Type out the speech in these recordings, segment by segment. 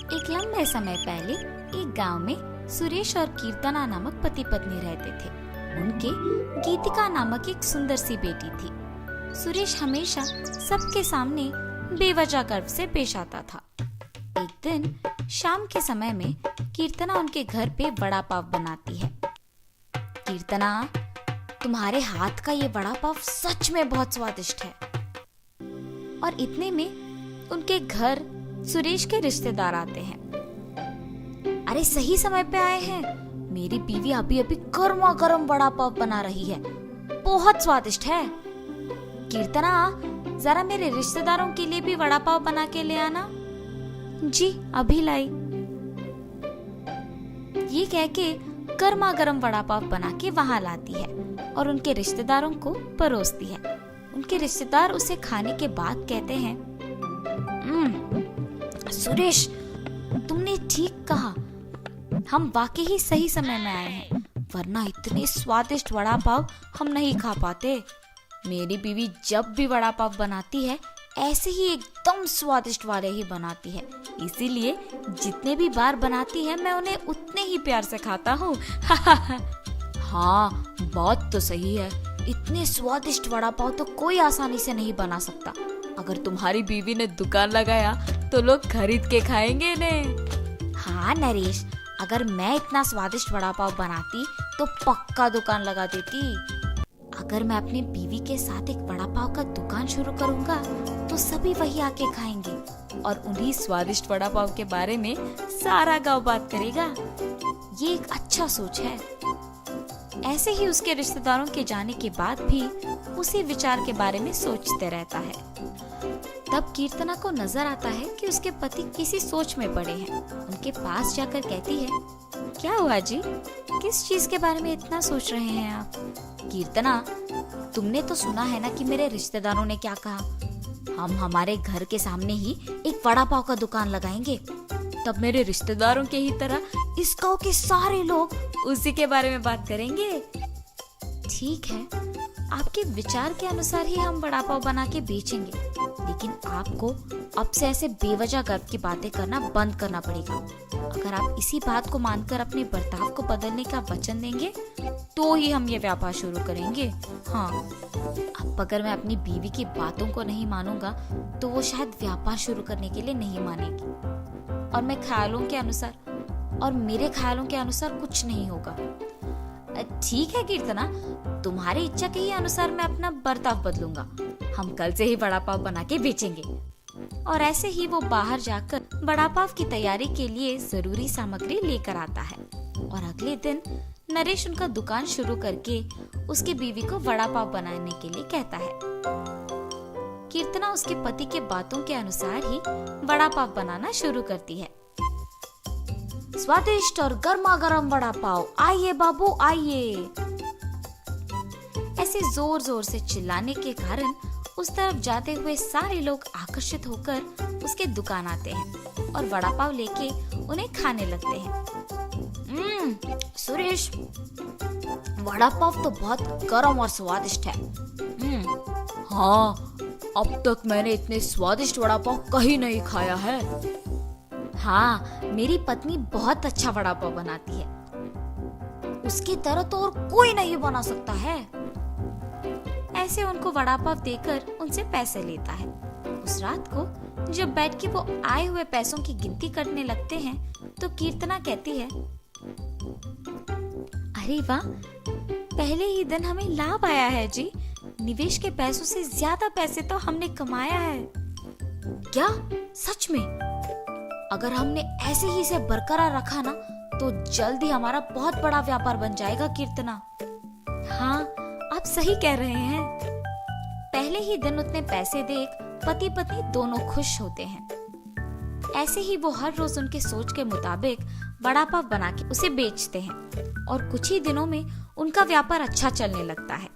एक लंबे समय पहले एक गांव में सुरेश और कीर्तना नामक पति पत्नी रहते थे। उनके गीतिका नामक एक सुंदर सी बेटी थी। सुरेश हमेशा सबके सामने बेवजह गर्व से पेश आता था। एक दिन शाम के समय में कीर्तना उनके घर पे वड़ा पाव बनाती है। कीर्तना, तुम्हारे हाथ का ये वड़ा पाव सच में बहुत स्वादिष्ट है। और इतने में उनके घर सुरेश के रिश्तेदार आते हैं। अरे सही समय पे आए हैं, मेरी बीवी अभी अभी गर्मा गर्म वड़ा पाव बना रही है, बहुत स्वादिष्ट है। कीर्तना, जरा मेरे रिश्तेदारों के लिए भी वड़ा पाव बना के ले आना। जी अभी लाई। ये कह के गर्मा गर्म वड़ा पाव बना के वहां लाती है और उनके रिश्तेदारों को परोसती है। उनके रिश्तेदार उसे खाने के बाद कहते हैं, सुरेश, तुमने ठीक कहा, हम वाकई ही सही समय में आए हैं, वरना इतने स्वादिष्ट वड़ा पाव हम नहीं खा पाते। मेरी बीवी जब भी वड़ा पाव बनाती है ऐसे ही एकदम स्वादिष्ट वाले ही बनाती है, इसीलिए जितने भी बार बनाती है मैं उन्हें उतने ही प्यार से खाता हूँ। हाँ, बात तो सही है, इतने स्वादिष्ट वड़ा पाव तो कोई आसानी से नहीं बना सकता। अगर तुम्हारी बीवी ने दुकान लगाया तो लोग खरीद के खाएंगे इन्हें। हाँ नरेश, अगर मैं इतना स्वादिष्ट वड़ा पाव बनाती तो पक्का दुकान लगा देती। अगर मैं अपनी बीवी के साथ एक वड़ा पाव का दुकान शुरू करूंगा तो सभी वही आके खाएंगे और उन्हीं स्वादिष्ट वड़ा पाव के बारे में सारा गांव बात करेगा। ये एक अच्छा सोच है। ऐसे ही उसके रिश्तेदारों के जाने के बाद भी उसी विचार के बारे में सोचते रहता है। तब कीर्तना को नजर आता है कि उसके पति किसी सोच में पड़े हैं। उनके पास जाकर कहती है, क्या हुआ जी, किस चीज के बारे में इतना सोच रहे हैं आप? कीर्तना, तुमने तो सुना है ना कि मेरे रिश्तेदारों ने क्या कहा, हम हमारे घर के सामने ही एक वड़ा पाव का दुकान लगाएंगे। तब मेरे रिश्तेदारों के ही तरह इस गांव के सारे लोग उसी के बारे में बात करेंगे। ठीक है, आपके विचार के अनुसार ही हम वड़ा पाव बना के बेचेंगे, लेकिन आपको अब से ऐसे बेवजह गर्व की बातें करना बंद करना पड़ेगा। अगर आप इसी बात को मानकर अपने बर्ताव को बदलने का वचन देंगे तो ही हम ये व्यापार शुरू करेंगे। हाँ, अब अगर मैं अपनी बीवी की बातों को नहीं मानूंगा तो वो शायद व्यापार शुरू करने के लिए नहीं मानेगी और मेरे ख्यालों के अनुसार कुछ नहीं होगा। ठीक है कीर्तना, तुम्हारी इच्छा के ही अनुसार मैं अपना बर्ताव बदलूंगा। हम कल से ही वड़ा पाव बना के बेचेंगे। और ऐसे ही वो बाहर जाकर वड़ा पाव की तैयारी के लिए जरूरी सामग्री लेकर आता है और अगले दिन नरेश उनका दुकान शुरू करके उसकी बीवी को वड़ा पाव बनाने के लिए कहता है। कीर्तना उसके पति के बातों के अनुसार ही वड़ा पाव बनाना शुरू करती है। स्वादिष्ट और गर्मा गर्म वड़ा पाव, आइए बाबू आइए। ऐसे जोर जोर से चिल्लाने के कारण उस तरफ जाते हुए सारे लोग आकर्षित होकर उसके दुकान आते हैं और वड़ा पाव लेके उन्हें खाने लगते हैं। सुरेश, वड़ा पाव तो बहुत गर्म और स्वादिष्ट है। हाँ, अब तक मैंने इतने स्वादिष्ट वड़ा पाव कहीं नहीं खाया है। हाँ, मेरी पत्नी बहुत अच्छा वड़ा पाव बनाती है, उसकी तरह तो और कोई नहीं बना सकता है। ऐसे उनको वड़ा पाव देकर उनसे पैसे लेता है। उस रात को जब बैठ के वो आए हुए पैसों की गिनती करने लगते हैं तो कीर्तना कहती है, अरे वाह, पहले ही दिन हमें लाभ आया है जी। निवेश के पैसों से ज्यादा पैसे तो हमने कमाया है। क्या सच में? अगर हमने ऐसे ही इसे बरकरार रखा ना तो जल्द ही हमारा बहुत बड़ा व्यापार बन जाएगा कीर्तना। हाँ, आप सही कह रहे हैं। पहले ही दिन उतने पैसे देख पति पत्नी दोनों खुश होते हैं। ऐसे ही वो हर रोज उनके सोच के मुताबिक वड़ा पाव बना के उसे बेचते हैं और कुछ ही दिनों में उनका व्यापार अच्छा चलने लगता है।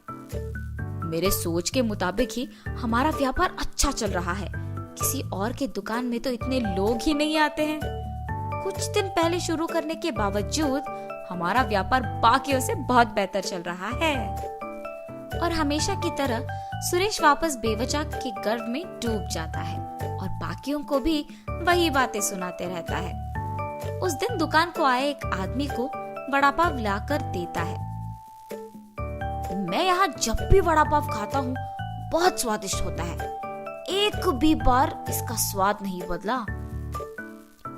मेरे सोच के मुताबिक ही हमारा व्यापार अच्छा चल रहा है, किसी और के दुकान में तो इतने लोग ही नहीं आते हैं। कुछ दिन पहले शुरू करने के बावजूद हमारा व्यापार बाकियों से बहुत बेहतर चल रहा है। और हमेशा की तरह सुरेश वापस बेवजह के गर्व में डूब जाता है और बाकियों को भी वही बातें सुनाते रहता है। उस दिन दुकान को आए एक आदमी को वड़ा पाव लाकर देता है। मैं यहाँ जब भी वड़ा पाव खाता हूँ बहुत स्वादिष्ट होता है, एक भी बार इसका स्वाद नहीं बदला।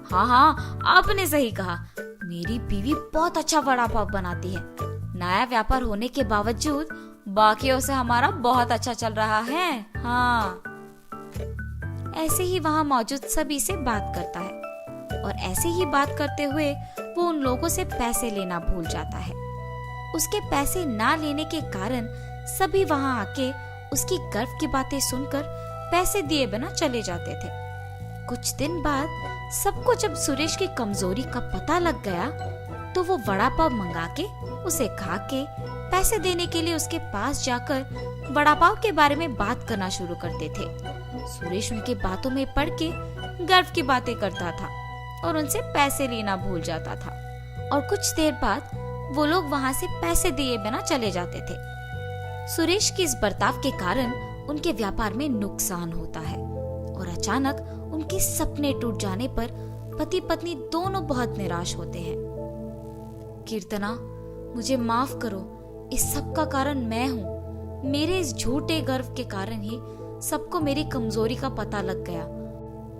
हाँ, आपने सही कहा, मेरी बीवी बहुत अच्छा वड़ा पाव बनाती है। नया व्यापार होने के बावजूद बाकियों से हमारा बहुत अच्छा चल रहा है। हाँ। ऐसे ही वहाँ मौजूद सभी से बात करता है और ऐसे ही बात करते हुए वो उन लोगों से पैसे लेना भूल जाता है। उसके पैसे ना लेने के कारण सभी वहाँ आके उसकी गर्व की बातें सुनकर पैसे दिए बिना चले जाते थे। कुछ दिन बाद सबको जब सुरेश की कमजोरी का पता लग गया तो वो वड़ा पाव मंगा के उसे खा के पैसे देने के लिए उसके पास जाकर वड़ा पाव के बारे में बात करना शुरू करते थे। सुरेश उनकी बातों में पड़ के गर्व की बातें करता था और उनसे पैसे लेना भूल जाता था और कुछ देर बाद वो लोग वहाँ से पैसे दिए बिना चले जाते थे। सुरेश के इस बर्ताव के कारण उनके व्यापार में नुकसान होता है और अचानक उनके सपने टूट जाने पर पति पत्नी दोनों बहुत निराश होते हैं। कीर्तना, मुझे माफ करो, इस सब का कारण मैं हूँ। मेरे इस झूठे गर्व के कारण ही सबको मेरी कमजोरी का पता लग गया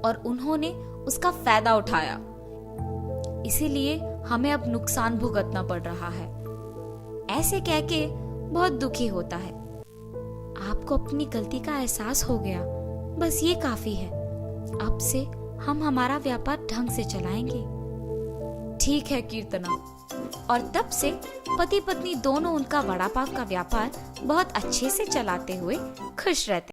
और उन्होंने उसका फायदा उठाया। इसीलिए हमें अब नुकसान भुगतना पड़ रहा है। ऐसे कह के बहुत दुखी होता है। आपको अपनी गलती का एहसास हो गया, बस ये काफी है। अब से हम हमारा व्यापार ढंग से चलाएंगे। ठीक है कीर्तना। और तब से पति पत्नी दोनों उनका वड़ा पाव का व्यापार बहुत अच्छे से चलाते हुए खुश रहते।